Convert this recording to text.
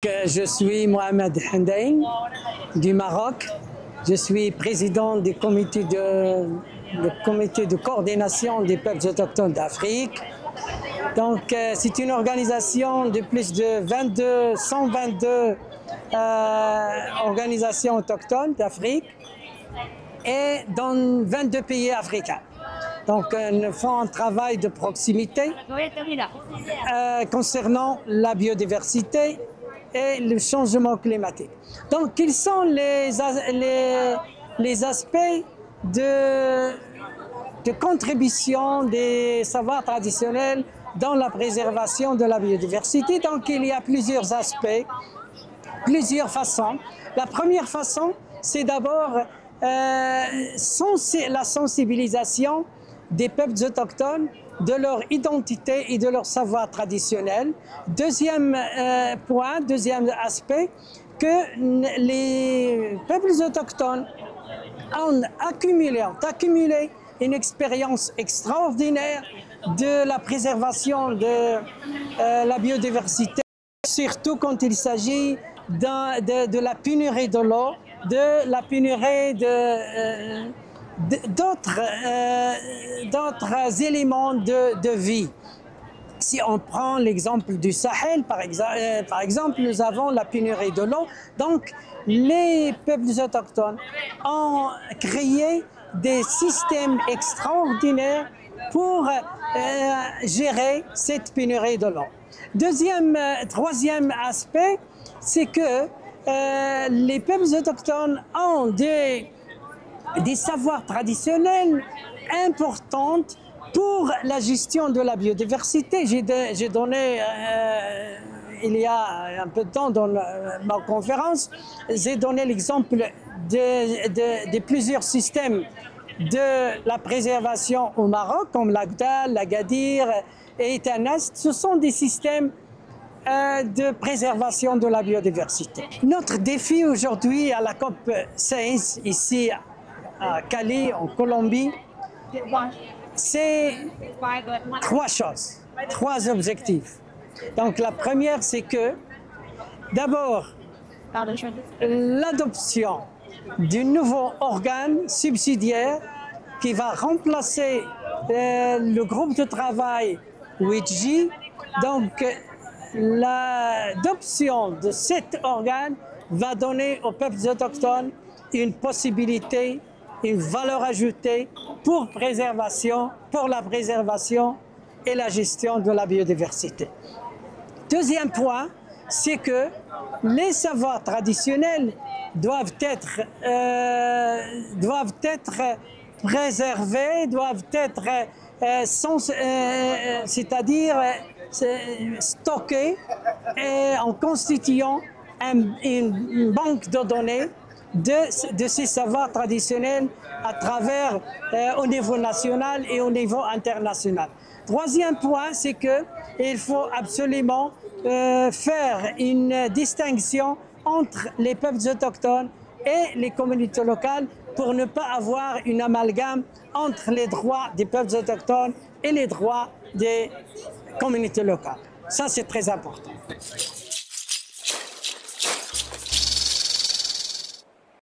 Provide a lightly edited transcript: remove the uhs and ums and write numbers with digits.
Je suis Mohamed Hendain du Maroc. Je suis président du comité de coordination des peuples autochtones d'Afrique. Donc, c'est une organisation de plus de 122 organisations autochtones d'Afrique et dans 22 pays africains. Donc, nous faisons un travail de proximité concernant la biodiversité et le changement climatique. Donc, quels sont les aspects de contribution des savoirs traditionnels dans la préservation de la biodiversité? Donc, il y a plusieurs aspects, plusieurs façons. La première façon, c'est d'abord la sensibilisation des peuples autochtones de leur identité et de leur savoir traditionnel. Deuxième point, deuxième aspect, que les peuples autochtones ont accumulé une expérience extraordinaire de la préservation de la biodiversité, surtout quand il s'agit de la pénurie de l'eau, de la pénurie d'autres éléments de vie. Si on prend l'exemple du Sahel, par exemple, nous avons la pénurie de l'eau. Donc, les peuples autochtones ont créé des systèmes extraordinaires pour gérer cette pénurie de l'eau. Troisième aspect, c'est que les peuples autochtones ont des savoirs traditionnels importants pour la gestion de la biodiversité. J'ai donné, il y a un peu de temps dans ma conférence, j'ai donné l'exemple de plusieurs systèmes de la préservation au Maroc, comme l'Agdal, l'Agadir et Tanast. Ce sont des systèmes de préservation de la biodiversité. Notre défi aujourd'hui à la COP 16, ici à Cali, en Colombie, c'est trois choses, trois objectifs. Donc la première, c'est que d'abord, l'adoption d'un nouveau organe subsidiaire qui va remplacer le groupe de travail WITJ. Donc l'adoption de cet organe va donner aux peuples autochtones une possibilité, une valeur ajoutée pour la préservation et la gestion de la biodiversité. Deuxième point, c'est que les savoirs traditionnels doivent être préservés, doivent être c'est-à-dire stockés en constituant une banque de données de ces savoirs traditionnels à travers au niveau national et au niveau international. Troisième point, c'est qu'il faut absolument faire une distinction entre les peuples autochtones et les communautés locales pour ne pas avoir une amalgame entre les droits des peuples autochtones et les droits des communautés locales. Ça, c'est très important.